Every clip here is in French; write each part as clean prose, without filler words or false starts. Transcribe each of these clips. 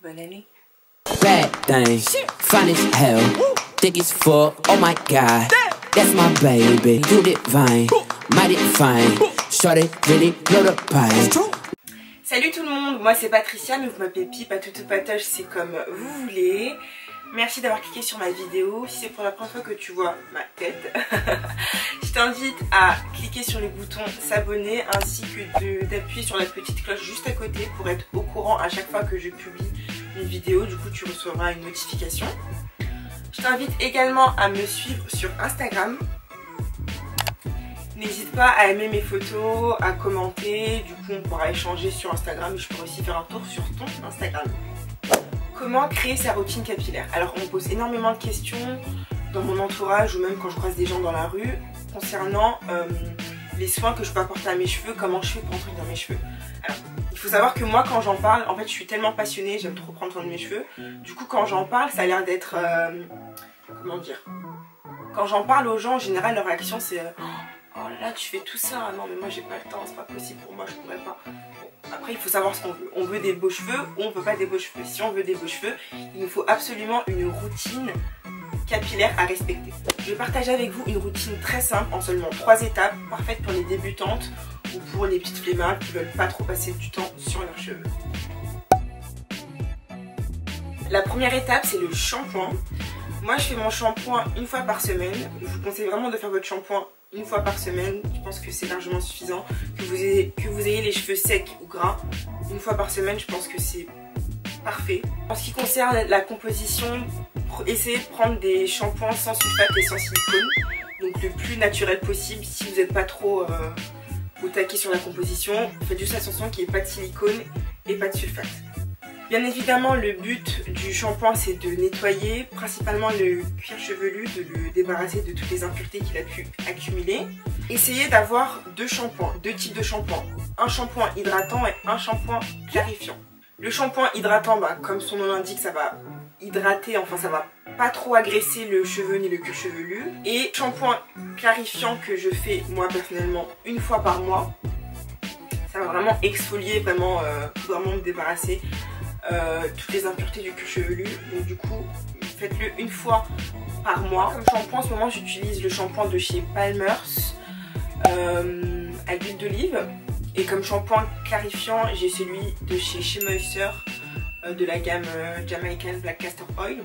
Bonne année. Bad thing, fine as hell, thick as fuck, oh my god, that's my baby, you divine, mighty fine, shorty really blow the pie. Salut tout le monde, moi c'est Patricia, mais vous m'appelez Pi, Patoutou, Patoche, c'est comme vous voulez. Merci d'avoir cliqué sur ma vidéo. Si c'est pour la première fois que tu vois ma tête, je t'invite à cliquer sur le bouton s'abonner ainsi que d'appuyer sur la petite cloche juste à côté pour être au courant à chaque fois que je publie une vidéo. Du coup tu recevras une notification. Je t'invite également à me suivre sur Instagram. N'hésite pas à aimer mes photos, à commenter, du coup on pourra échanger sur Instagram et je pourrai aussi faire un tour sur ton Instagram. Comment créer sa routine capillaire? Alors on me pose énormément de questions dans mon entourage ou même quand je croise des gens dans la rue concernant les soins que je peux apporter à mes cheveux, comment je fais pour entretenir mes cheveux. Alors il faut savoir que moi quand j'en parle, en fait je suis tellement passionnée, j'aime trop prendre soin de mes cheveux. Du coup quand j'en parle ça a l'air d'être... comment dire? Quand j'en parle aux gens en général leur réaction c'est... oh là là tu fais tout ça, non mais moi j'ai pas le temps, c'est pas possible pour moi, je pourrais pas. Bon, après il faut savoir ce qu'on veut. On veut des beaux cheveux ou on veut pas des beaux cheveux. Si on veut des beaux cheveux, il nous faut absolument une routine capillaire à respecter. Je vais partager avec vous une routine très simple en seulement 3 étapes, parfaite pour les débutantes ou pour les petites flemmards qui veulent pas trop passer du temps sur leurs cheveux. La première étape c'est le shampoing. Moi je fais mon shampoing une fois par semaine. Je vous conseille vraiment de faire votre shampoing une fois par semaine, je pense que c'est largement suffisant. Que vous ayez les cheveux secs ou gras, une fois par semaine, je pense que c'est parfait. En ce qui concerne la composition, essayez de prendre des shampoings sans sulfate et sans silicone, donc le plus naturel possible. Si vous n'êtes pas trop au taquet sur la composition, faites juste attention qu'il n'y ait pas de silicone et pas de sulfate. Bien évidemment, le but du shampoing, c'est de nettoyer principalement le cuir chevelu, de le débarrasser de toutes les impuretés qu'il a pu accumuler. Essayez d'avoir deux types de shampoing. Un shampoing hydratant et un shampoing clarifiant. Le shampoing hydratant, comme son nom l'indique, ça va hydrater, enfin ça va pas trop agresser le cheveu ni le cuir chevelu. Et shampoing clarifiant que je fais moi personnellement une fois par mois. Ça va vraiment exfolier, vraiment me débarrasser toutes les impuretés du cuir chevelu. Donc du coup faites-le une fois par mois. Comme shampoing en ce moment j'utilise le shampoing de chez Palmer's à l'huile d'olive. Et comme shampoing clarifiant j'ai celui de chez Shea Moisture de la gamme Jamaican Black Castor Oil.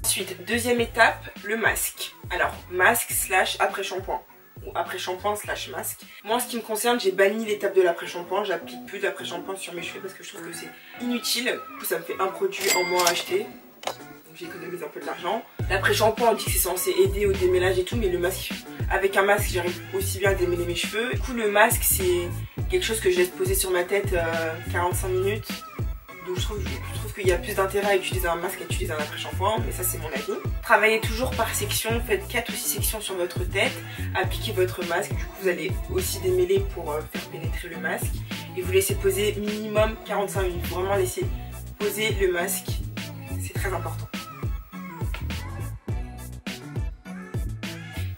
Ensuite deuxième étape, le masque. Alors masque slash après shampoing. Ou après shampoing slash masque. Moi en ce qui me concerne j'ai banni l'étape de l'après shampoing, j'applique plus d'après shampoing sur mes cheveux parce que je trouve que c'est inutile. Du coup ça me fait un produit en moins à acheter, donc j'économise un peu de l'argent. L'après shampoing on dit que c'est censé aider au démêlage et tout, mais le masque, avec un masque j'arrive aussi bien à démêler mes cheveux. Du coup le masque c'est quelque chose que je laisse poser sur ma tête 45 minutes. Donc je trouve qu'il y a plus d'intérêt à utiliser un masque qu'à utiliser un après-shampoing, mais ça c'est mon avis. Travaillez toujours par section, faites 4 ou 6 sections sur votre tête, appliquez votre masque, du coup vous allez aussi démêler pour faire pénétrer le masque. Et vous laissez poser minimum 45 minutes, faut vraiment laisser poser le masque, c'est très important.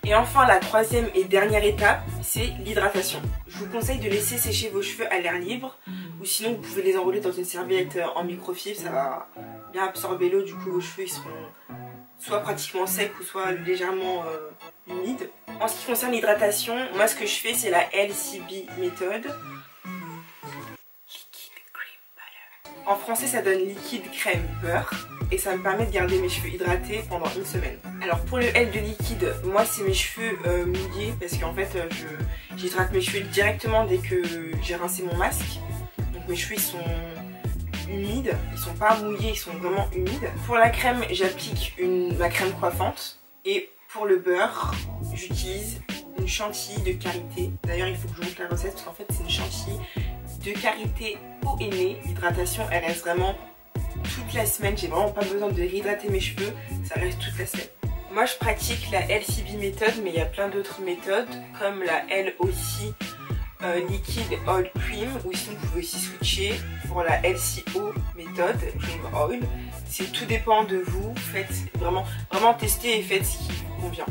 Et enfin la troisième et dernière étape, c'est l'hydratation. Je vous conseille de laisser sécher vos cheveux à l'air libre, ou sinon vous pouvez les enrouler dans une serviette en microfibre, ça va bien absorber l'eau, du coup vos cheveux ils seront soit pratiquement secs ou soit légèrement humides. En ce qui concerne l'hydratation, moi ce que je fais c'est la LCB méthode. Liquid Cream Butter. En français ça donne liquide crème beurre et ça me permet de garder mes cheveux hydratés pendant une semaine. Alors pour le L de liquide, moi c'est mes cheveux mouillés parce qu'en fait j'hydrate mes cheveux directement dès que j'ai rincé mon masque. Donc mes cheveux ils sont humides, ils sont pas mouillés, ils sont vraiment humides. Pour la crème j'applique ma crème coiffante et pour le beurre j'utilise une chantilly de karité. D'ailleurs il faut que je vous montre la recette parce qu'en fait c'est une chantilly de karité peau et nez. L'hydratation elle reste vraiment toute la semaine, j'ai vraiment pas besoin de réhydrater mes cheveux, ça reste toute la semaine. Moi je pratique la LCB méthode, mais il y a plein d'autres méthodes comme la LOC Liquid Oil Cream, ou sinon vous pouvez aussi switcher pour la LCO méthode Cream Oil. Tout dépend de vous, faites vraiment testez et faites ce qui vous convient.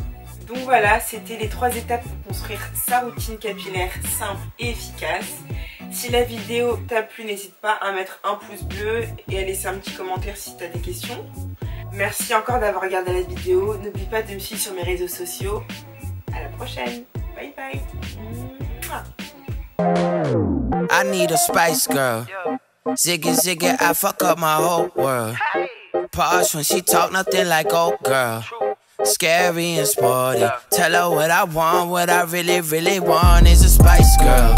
Donc voilà, c'était les 3 étapes pour construire sa routine capillaire simple et efficace. Si la vidéo t'a plu, n'hésite pas à mettre un pouce bleu et à laisser un petit commentaire si tu as des questions. Merci encore d'avoir regardé la vidéo. N'oublie pas de me suivre sur mes réseaux sociaux. À la prochaine. Bye bye. I need a Spice Girl. Ziggy ziggy, I fuck up my whole world. Pause when she talk, nothing like old girl. Scary and sporty. Tell her what I want, what I really, really want is a Spice Girl.